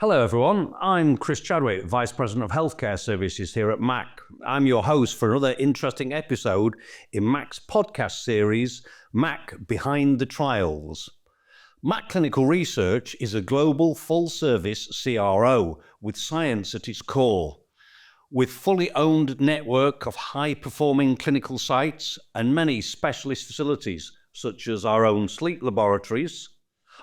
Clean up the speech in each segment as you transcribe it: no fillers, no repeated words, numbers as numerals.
Hello everyone, I'm Chris Chadwick, Vice President of Healthcare Services here at MAC. I'm your host for another interesting episode in MAC's podcast series, MAC Behind the Trials. MAC Clinical Research is a global full-service CRO with science at its core. With fully owned network of high-performing clinical sites and many specialist facilities, such as our own sleep laboratories,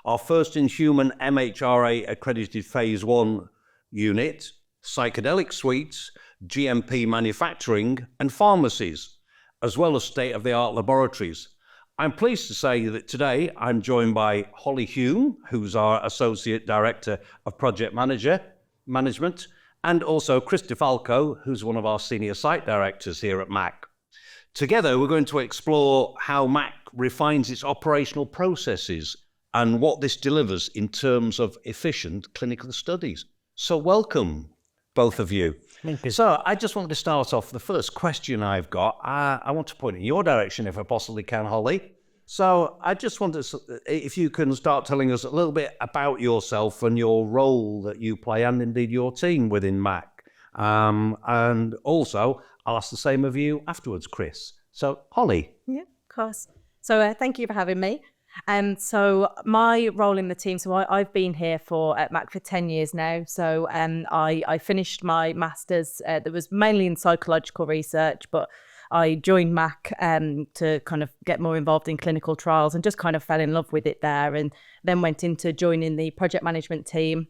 our first-in-human MHRA-accredited Phase 1 unit, psychedelic suites, GMP manufacturing, and pharmacies, as well as state-of-the-art laboratories. I'm pleased to say that today I'm joined by Hollie Hulme, who's our Associate Director of Project Management, and also Chris DeFalco, who's one of our Senior Site Directors here at MAC. Together, we're going to explore how MAC refines its operational processes and what this delivers in terms of efficient clinical studies. So welcome, both of you. Thank you. So I just wanted to start off, the first question I've got, I want to point in your direction if I possibly can, Hollie. So I just wanted to, if you can start telling us a little bit about yourself and your role that you play and indeed your team within MAC. And also, I'll ask the same of you afterwards, Chris. So Hollie. Yeah, of course. So thank you for having me. So my role in the team, I've been here at MAC for 10 years now. So I finished my master's that was mainly in psychological research, but I joined MAC to kind of get more involved in clinical trials and just kind of fell in love with it there, and then went into joining the project management team.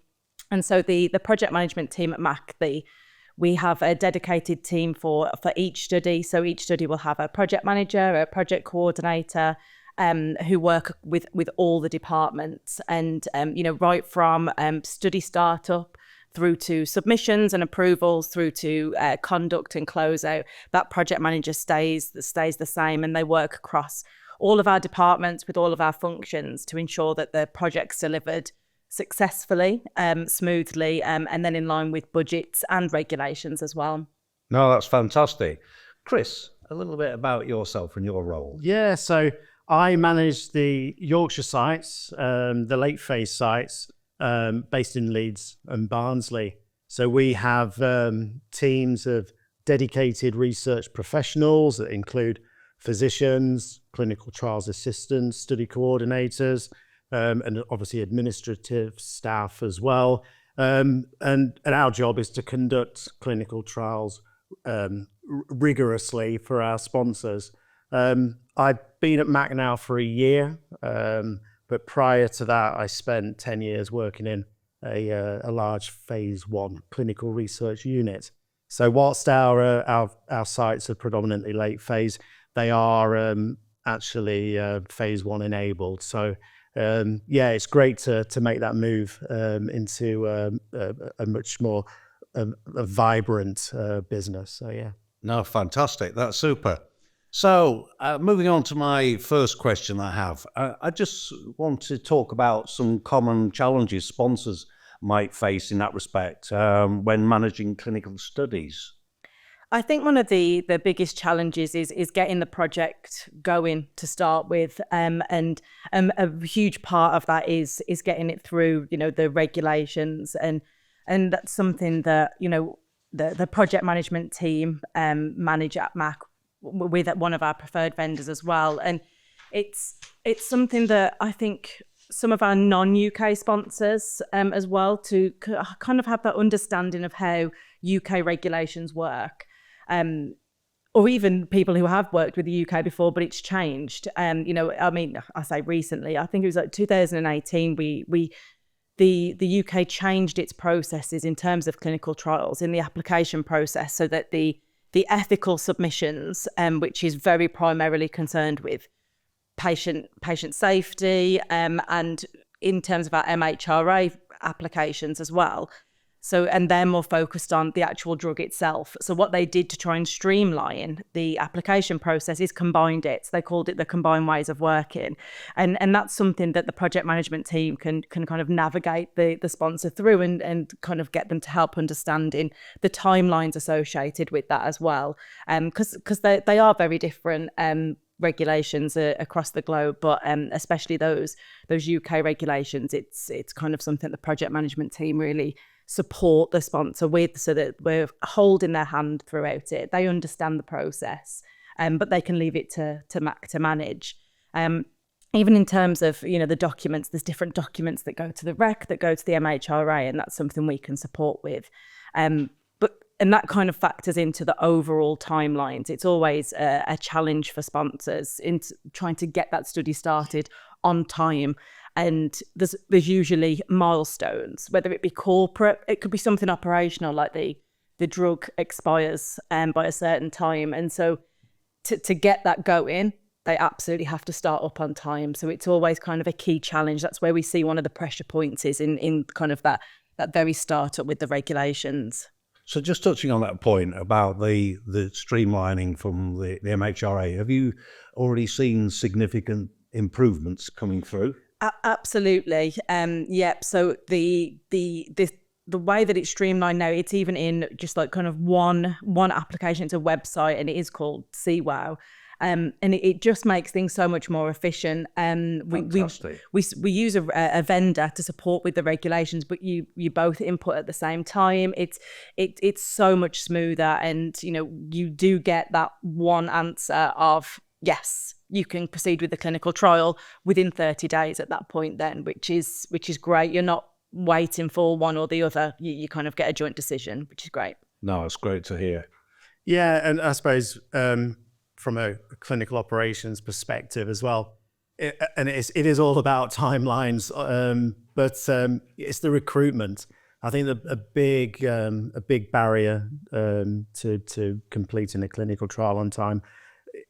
And so the project management team at MAC, we have a dedicated team for each study. So each study will have a project manager, a project coordinator, who work with all the departments, and right from study startup through to submissions and approvals, through to conduct and closeout. That project manager stays the same, and they work across all of our departments with all of our functions to ensure that the project's delivered successfully, smoothly, and then in line with budgets and regulations as well. No, that's fantastic. Chris, a little bit about yourself and your role. Yeah, so I manage the Yorkshire sites, the late phase sites, based in Leeds and Barnsley. So we have teams of dedicated research professionals that include physicians, clinical trials assistants, study coordinators, and obviously administrative staff as well. And our job is to conduct clinical trials rigorously for our sponsors. I've been at MAC now for a year, but prior to that, I spent 10 years working in a large Phase 1 clinical research unit. So whilst our sites are predominantly late phase, they are actually Phase 1 enabled. So it's great to make that move into a much more a vibrant business. So yeah. No, fantastic. That's super. So moving on to my first question I have, I just want to talk about some common challenges sponsors might face in that respect when managing clinical studies. I think one of the biggest challenges is getting the project going to start with, and a huge part of that is getting it through, the regulations, and that's something that the project management team manage at MAC with one of our preferred vendors as well. And it's something that I think some of our non-UK sponsors as well to kind of have that understanding of how UK regulations work, or even people who have worked with the UK before, but it's changed. I say recently, I think it was like 2018, the UK changed its processes in terms of clinical trials in the application process, so that the ethical submissions, which is very primarily concerned with patient safety, and in terms of our MHRA applications as well. So, and they're more focused on the actual drug itself. So what they did to try and streamline the application process is combined it. So they called it the combined ways of working. And that's something that the project management team can kind of navigate the sponsor through and kind of get them to help understanding the timelines associated with that as well. Because they are very different. regulations across the globe, but especially those UK regulations, it's kind of something the project management team really support the sponsor with, so that we're holding their hand throughout it. They understand the process, but they can leave it to Mac to manage. Even in terms of, the documents, there's different documents that go to the REC, that go to the MHRA, and that's something we can support with. And that kind of factors into the overall timelines. It's always a challenge for sponsors in trying to get that study started on time. And there's usually milestones, whether it be corporate, it could be something operational, like the drug expires by a certain time. And so to get that going, they absolutely have to start up on time. So it's always kind of a key challenge. That's where we see one of the pressure points is in kind of that very startup with the regulations. So just touching on that point about the streamlining from the MHRA, have you already seen significant improvements coming through? Absolutely. Yep. So the way that it's streamlined now, it's even in just like kind of one application. It's a website, and it is called CWOW. And it just makes things so much more efficient. We use a vendor to support with the regulations, but you both input at the same time. It's so much smoother, and you do get that one answer of yes, you can proceed with the clinical trial within 30 days at that point. Then, which is great. You're not waiting for one or the other. You kind of get a joint decision, which is great. No, it's great to hear. Yeah, and I suppose from a clinical operations perspective as well, it is all about timelines, but it's the recruitment. I think a big barrier to completing a clinical trial on time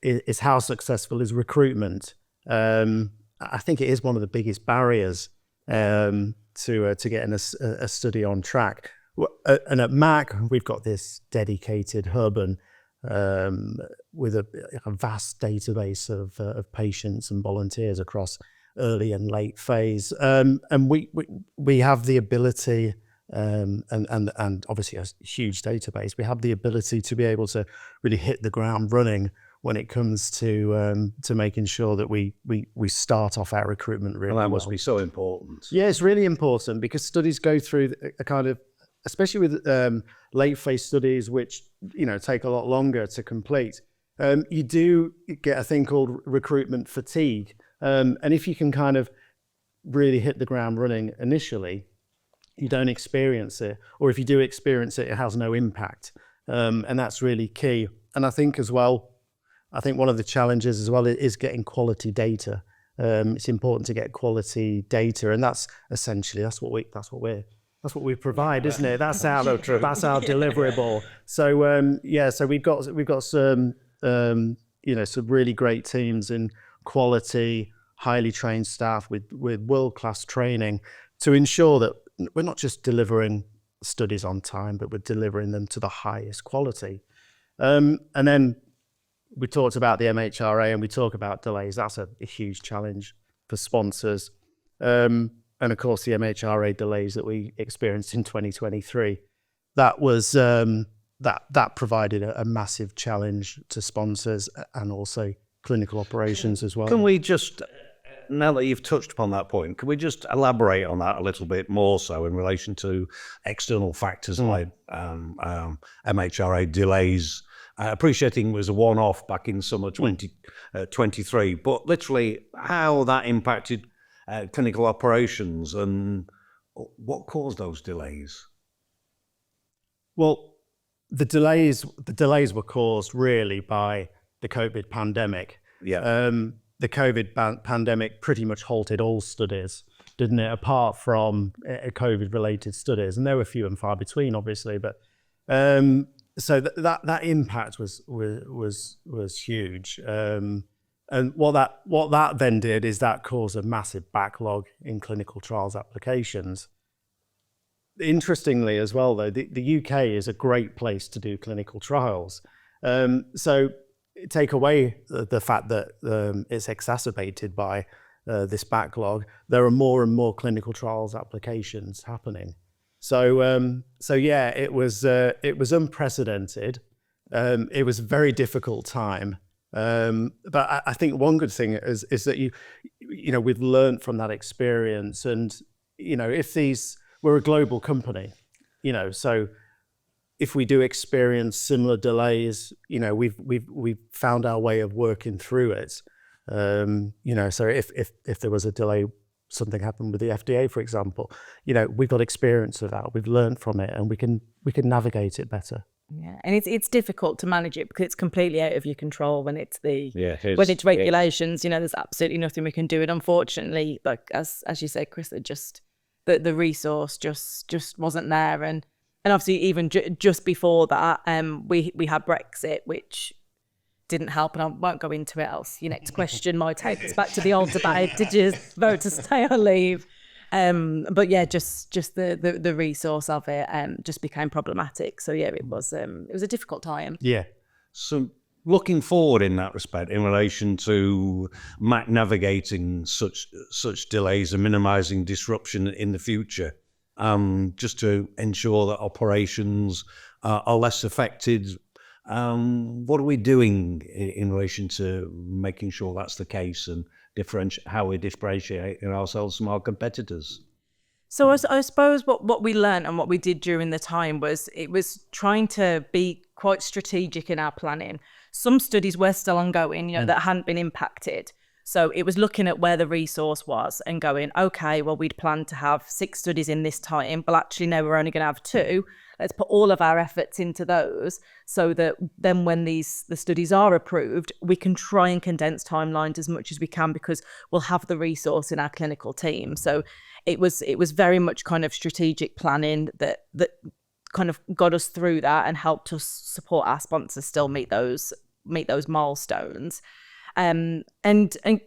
is how successful is recruitment. I think it is one of the biggest barriers to getting a study on track. And at Mac, we've got this dedicated hub and with a vast database of patients and volunteers across early and late phase, and we have the ability, and obviously a huge database. We have the ability to be able to really hit the ground running when it comes to making sure that we start off our recruitment really well. That must be so important. Yeah, it's really important because studies go through a kind of, especially with late phase studies, which take a lot longer to complete. You do get a thing called recruitment fatigue, and if you can kind of really hit the ground running initially, you don't experience it, or if you do experience it, it has no impact, and that's really key. And I think as well, one of the challenges as well is getting quality data. It's important to get quality data, and that's essentially that's what we provide, isn't it? That's our deliverable. So so we've got some some really great teams in quality, highly trained staff with world-class training to ensure that we're not just delivering studies on time, but we're delivering them to the highest quality. And then we talked about the MHRA, and we talk about delays. That's a huge challenge for sponsors. And of course, the MHRA delays that we experienced in 2023, that was that provided a massive challenge to sponsors and also clinical operations as well. Can we just, now that you've touched upon that point, can we just elaborate on that a little bit more so in relation to external factors like MHRA delays? Appreciating it was a one-off back in summer 2023, but literally how that impacted clinical operations and what caused those delays? Well, the delays were caused really by the COVID pandemic. Yeah. The COVID pandemic pretty much halted all studies, didn't it? Apart from COVID-related studies, and there were few and far between, obviously. But so that impact was huge. And what that then did is that caused a massive backlog in clinical trials applications. Interestingly as well, though, the UK is a great place to do clinical trials. So take away the fact that it's exacerbated by this backlog, there are more and more clinical trials applications happening. So yeah, it was unprecedented. It was a very difficult time. But I think one good thing is that we've learned from that experience, and if we're a global company, so if we do experience similar delays, we've found our way of working through it. So if there was a delay, something happened with the FDA, for example, we've got experience of that. We've learned from it, and we can navigate it better. Yeah, and it's difficult to manage it because it's completely out of your control when it's when it's regulations. There's absolutely nothing we can do. And unfortunately, like as you said, Chris, the resource just wasn't there. And obviously, even just before that, we had Brexit, which didn't help, and I won't go into it else. Your next question might take us back to the old debate: did you vote to stay or leave? But yeah, just the resource of it just became problematic. So yeah, it was a difficult time. Yeah. So looking forward in that respect, in relation to Mac navigating such delays and minimising disruption in the future, just to ensure that operations are less affected. What are we doing in relation to making sure that's the case, and how we're differentiating ourselves from our competitors? So I suppose what we learned and what we did during the time was trying to be quite strategic in our planning. Some studies were still ongoing, that hadn't been impacted. So it was looking at where the resource was and going, okay, well, we'd planned to have 6 studies in this time, but actually no, we're only going to have 2. Let's put all of our efforts into those so that then when the studies are approved, we can try and condense timelines as much as we can because we'll have the resource in our clinical team. So it was very much kind of strategic planning that kind of got us through that and helped us support our sponsors still meet those milestones. And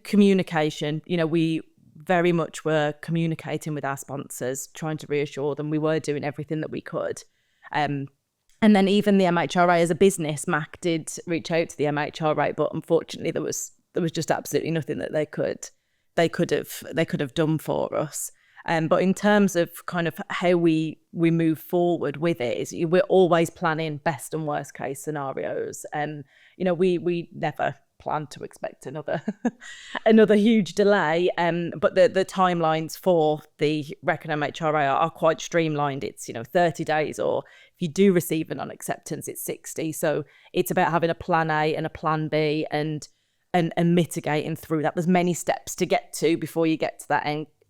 communication, we very much were communicating with our sponsors, trying to reassure them we were doing everything that we could. And then even the MHRA as a business, Mac did reach out to the MHRA, but unfortunately there was just absolutely nothing that they could have done for us. But in terms of kind of how we move forward with it, is we're always planning best and worst case scenarios. And we never plan to expect another huge delay. But the timelines for the Rec and MHRA are quite streamlined. It's 30 days, or if you do receive a non-acceptance, it's 60. So it's about having a plan A and a plan B and mitigating through that. There's many steps to get to before you get to that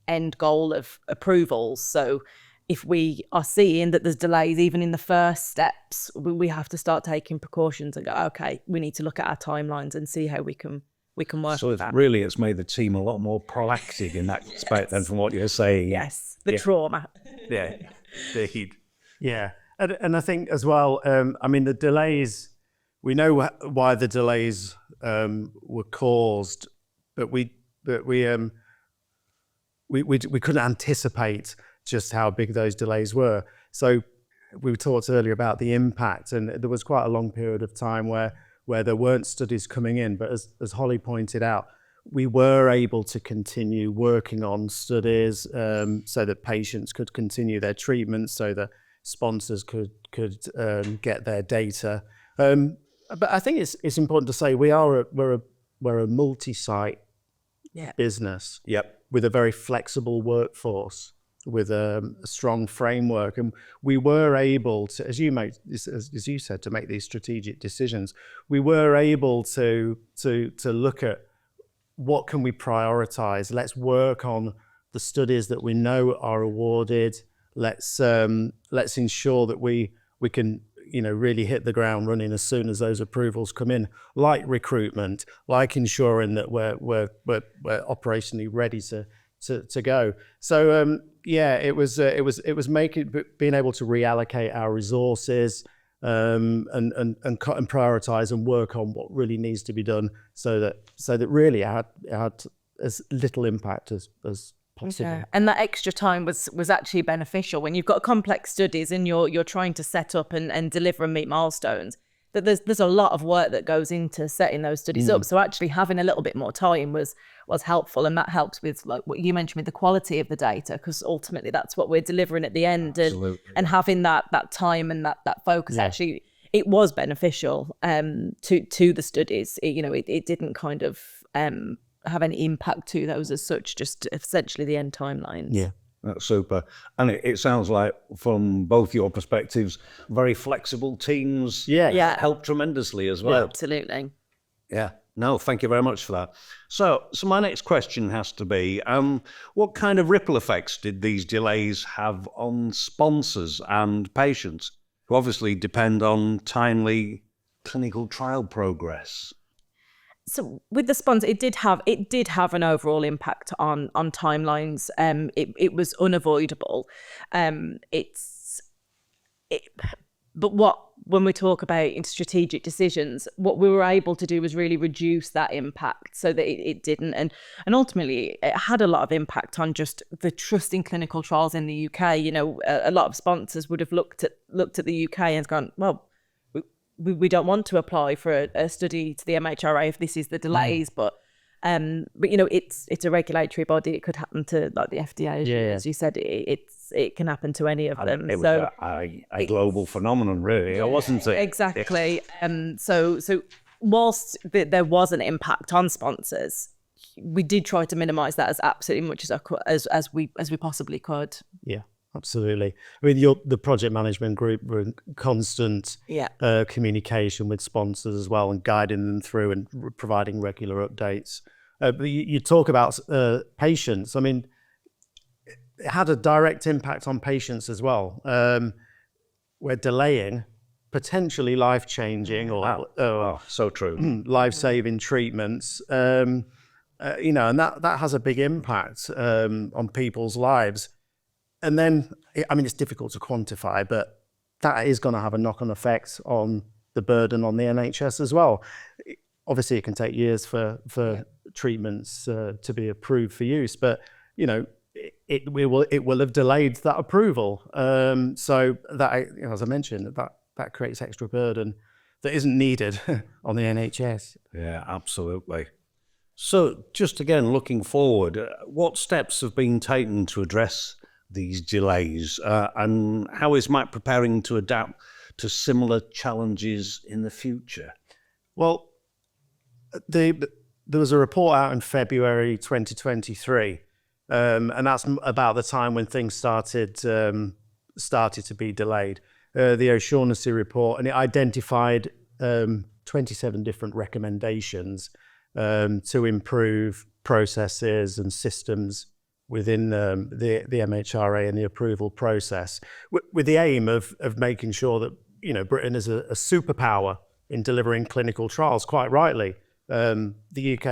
end goal of approvals. So if we are seeing that there's delays even in the first steps, we have to start taking precautions and go, okay, we need to look at our timelines and see how we can work with that. So really it's made the team a lot more proactive in that respect than from what you're saying. Yes, trauma. Yeah, indeed. Yeah, and I think as well, the delays, we know why the delays were caused, but we couldn't anticipate just how big those delays were. So we talked earlier about the impact, and there was quite a long period of time where there weren't studies coming in. But as Hollie pointed out, we were able to continue working on studies so that patients could continue their treatment, so that sponsors could get their data. But I think it's important to say we're a multi-site business. Yep. With a very flexible workforce, with a strong framework, and we were able to, as you said, to make these strategic decisions. We were able to look at what can we prioritize. Let's work on the studies that we know are awarded. Let's ensure that we can really hit the ground running as soon as those approvals come in, like recruitment, like ensuring that we're operationally ready to go. So it was being able to reallocate our resources and prioritize and work on what really needs to be done, so that really it had as little impact as possible. Yeah. And that extra time was actually beneficial when you've got complex studies and you're trying to set up and deliver and meet milestones. That there's a lot of work that goes into setting those studies up. So actually having a little bit more time was helpful, and that helps with, like what you mentioned, with the quality of the data, because ultimately that's what we're delivering at the end. And having that time and that focus, actually it was beneficial to the studies. It didn't kind of have any impact to those as such, just essentially the end timelines. Yeah. That's super. And it sounds like, from both your perspectives, very flexible teams Yeah. help tremendously as well. Absolutely. Yeah. No, thank you very much for that. So my next question has to be, what kind of ripple effects did these delays have on sponsors and patients, who obviously depend on timely clinical trial progress? So with the sponsor, it did have an overall impact on timelines. It was unavoidable. But when we talk about strategic decisions, what we were able to do was really reduce that impact so that it didn't. And ultimately, it had a lot of impact on just the trust in clinical trials in the UK. A lot of sponsors would have looked at the UK and gone, well, we don't want to apply for a study to the MHRA if this is the delays, but it's a regulatory body. It could happen to, like, the FDA, as you said. It can happen to any of them. It was a global phenomenon, really, wasn't it? Exactly. So whilst there was an impact on sponsors, we did try to minimise that as absolutely much as we possibly could. Yeah. Absolutely. I mean, the project management group were in constant communication with sponsors as well, and guiding them through and providing regular updates. But you talk about patients. I mean, it had a direct impact on patients as well. We're delaying potentially life-changing or so true, life-saving treatments. And that has a big impact on people's lives. And then, I mean, it's difficult to quantify, but that is going to have a knock-on effect on the burden on the NHS as well. Obviously, it can take years for treatments to be approved for use, but it will have delayed that approval. So that, as I mentioned, that creates extra burden that isn't needed on the NHS. Yeah, absolutely. So, just again, looking forward, what steps have been taken to address these delays, and how is Mac preparing to adapt to similar challenges in the future? Well, there was a report out in February 2023, and that's about the time when things started to be delayed. The O'Shaughnessy report, and it identified 27 different recommendations to improve processes and systems within the MHRA and the approval process, with the aim of making sure that Britain is a superpower in delivering clinical trials. Quite rightly, the UK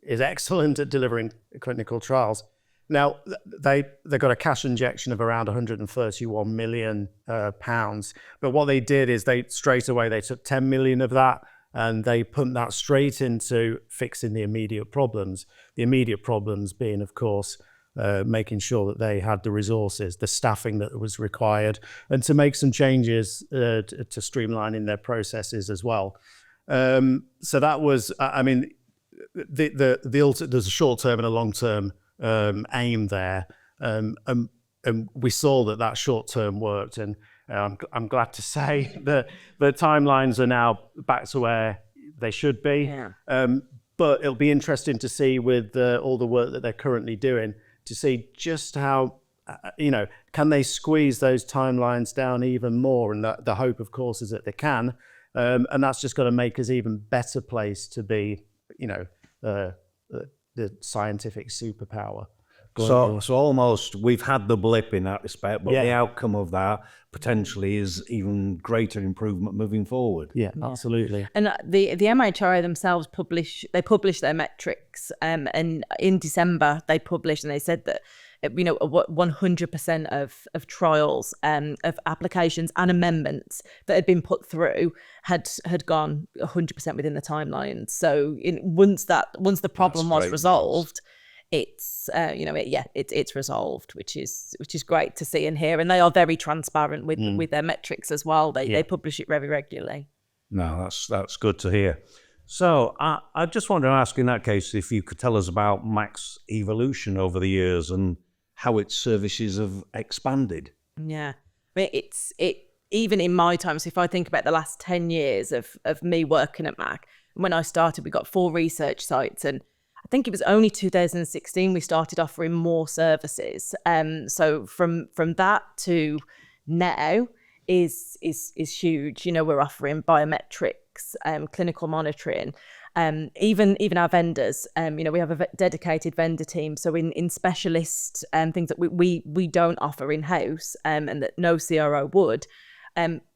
is excellent at delivering clinical trials. Now they got a cash injection of around 131 million pounds, but what they did is they took 10 million of that and they pumped that straight into fixing the immediate problems. The immediate problems being, of course, making sure that they had the resources, the staffing that was required, and to make some changes to streamlining their processes as well. So that was, I mean, there's a short-term and a long-term aim there, and we saw that short-term worked, and I'm glad to say that the timelines are now back to where they should be. Yeah. But it'll be interesting to see, with all the work that they're currently doing, to see just how, can they squeeze those timelines down even more? And the hope, of course, is that they can. And that's just going to make us even better place to be, the scientific superpower. So almost we've had the blip in that respect, but the outcome of that potentially is even greater improvement moving forward. Yeah, absolutely. And the MHRA themselves publish their metrics, and in December they published, and they said that 100% of trials, of applications and amendments that had been put through had gone 100% within the timeline. So once the problem was resolved, it's it's resolved, which is great to see and hear, and they are very transparent with their metrics as well. They publish it very regularly. No, that's good to hear. So I just wanted to ask, in that case, if you could tell us about Mac's evolution over the years and how its services have expanded. Yeah, I mean, even in my time, so if I think about the last 10 years of me working at Mac, when I started, we got 4 research sites, and I think it was only 2016 we started offering more services. So from that to now is huge. You know, we're offering biometrics, clinical monitoring, even our vendors. You know, we have a dedicated vendor team. So in specialist things that we don't offer in house, and that no CRO would.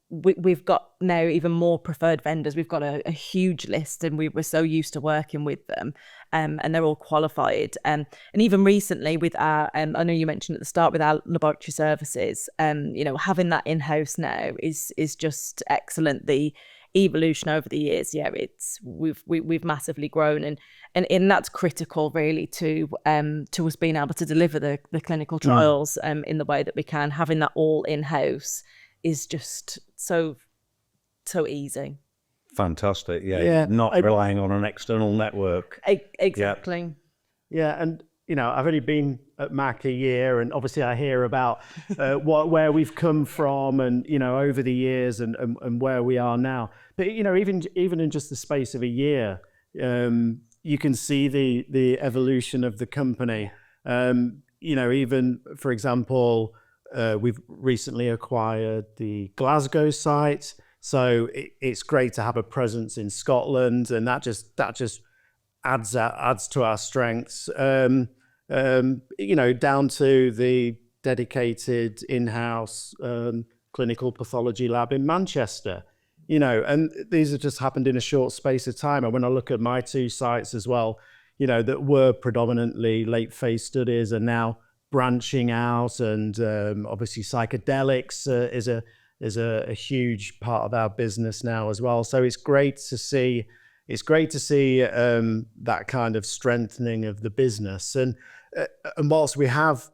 We've got now even more preferred vendors. We've got a huge list, and we're so used to working with them, and they're all qualified. And even recently with our, I know you mentioned at the start with our laboratory services, you know, having that in-house now is just excellent. The evolution over the years, we've massively grown, and that's critical really to us being able to deliver the clinical trials in the way that we can. Having that all in-house is just so easy. Fantastic. Not relying on an external network. Exactly. Yeah, and you know, I've only been at Mac a year, and obviously I hear about where we've come from, and you know, over the years, and where we are now. But you know, even in just the space of a year, you can see the evolution of the company. You know, even for example, we've recently acquired the Glasgow site, so it's great to have a presence in Scotland, and that just adds to our strengths. You know, down to the dedicated in-house clinical pathology lab in Manchester. You know, and these have just happened in a short space of time. And when I look at my 2 sites as well, you know, that were predominantly late phase studies are now branching out, and obviously psychedelics is a huge part of our business now as well. So it's great to see. It's great to see that kind of strengthening of the business, and whilst we have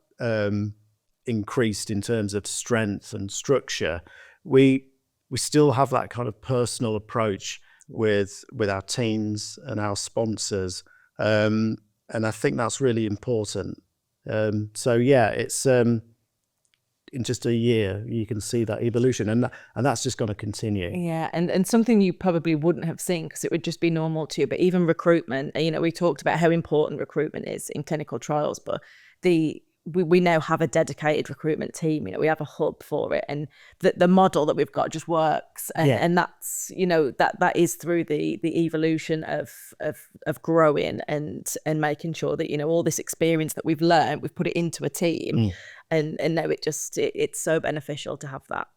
increased in terms of strength and structure, we still have that kind of personal approach with our teams and our sponsors, and I think that's really important. So yeah, it's in just a year you can see that evolution, and that's just going to continue. Yeah, and something you probably wouldn't have seen because it would just be normal to you, but even recruitment, you know, we talked about how important recruitment is in clinical trials, but we now have a dedicated recruitment team. You know, we have a hub for it, and the model that we've got just works, and that's, you know, that is through the evolution of growing and making sure that, you know, all this experience that we've learned, we've put it into a team, and now it's so beneficial to have that.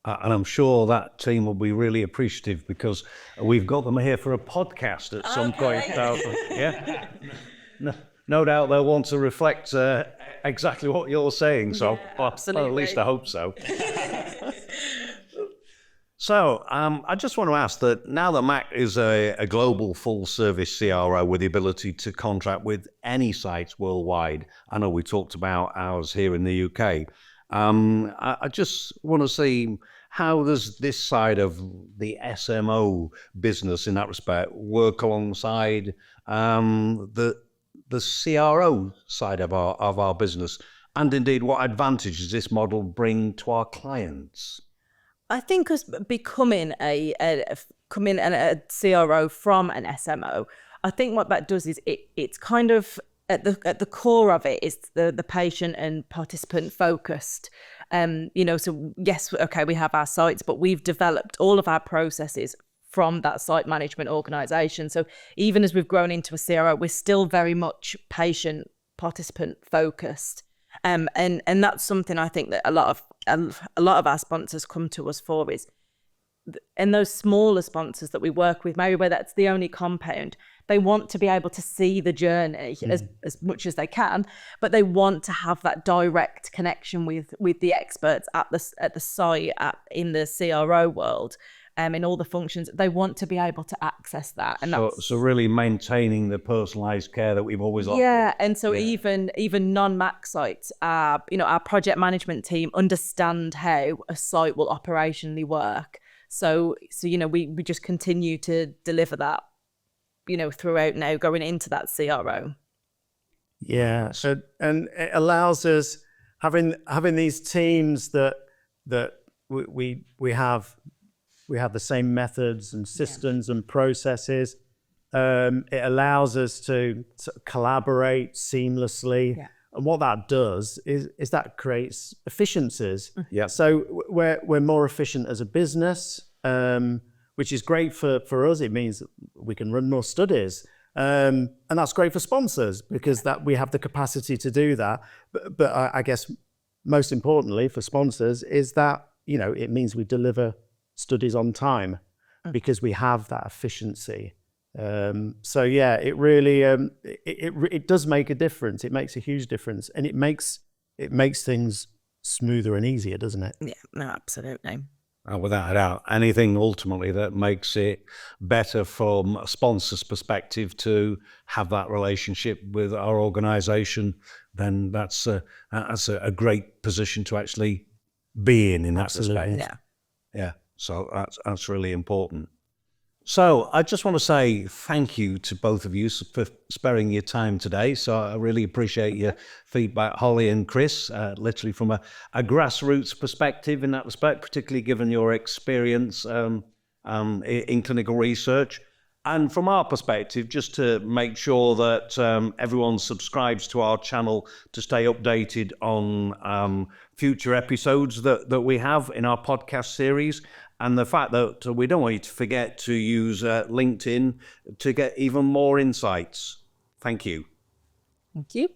And I'm sure that team will be really appreciative because we've got them here for a podcast at some point. Yeah. No doubt they'll want to reflect exactly what you're saying. So, well, at least I hope so. So, I just want to ask that now that Mac is a global full-service CRO with the ability to contract with any sites worldwide, I know we talked about ours here in the UK. I just want to see, how does this side of the SMO business in that respect work alongside the CRO side of our business, and indeed what advantage does this model bring to our clients? I think us becoming a CRO from an SMO, I think what that does is it's kind of at the core of it is the patient and participant focused. You know, so yes, okay, we have our sites, but we've developed all of our processes from that site management organization. So even as we've grown into a CRO, we're still very much patient participant focused. And that's something I think that a lot of our sponsors come to us for, is, and those smaller sponsors that we work with, maybe where that's the only compound, they want to be able to see the journey as much as they can, but they want to have that direct connection with the experts at the site, in the CRO world. In all the functions, they want to be able to access that, and so really maintaining the personalised care that we've always offered. Yeah, and so even non-Mac sites, our project management team understand how a site will operationally work. So you know, we just continue to deliver that, you know, throughout now going into that CRO. Yeah, and it allows us having these teams that we have the same methods and systems and processes. It allows us to collaborate seamlessly. Yeah. And what that does is that creates efficiencies. Yeah. So we're more efficient as a business, which is great for us. It means that we can run more studies. And that's great for sponsors because that we have the capacity to do that. But I guess most importantly for sponsors is that, it means we deliver studies on time because we have that efficiency. So yeah, it really it does make a difference. It makes a huge difference, and it makes things smoother and easier, doesn't it? Yeah, no, absolutely. Without a doubt, anything ultimately that makes it better from a sponsor's perspective to have that relationship with our organisation, then that's a great position to actually be in that respect. Yeah. Yeah, so that's really important. So I just want to say thank you to both of you for sparing your time today. So I really appreciate your feedback, Hollie and Chris, literally from a grassroots perspective in that respect, particularly given your experience in clinical research. And from our perspective, just to make sure that everyone subscribes to our channel to stay updated on future episodes that we have in our podcast series. And the fact that we don't want you to forget to use LinkedIn to get even more insights. Thank you. Thank you.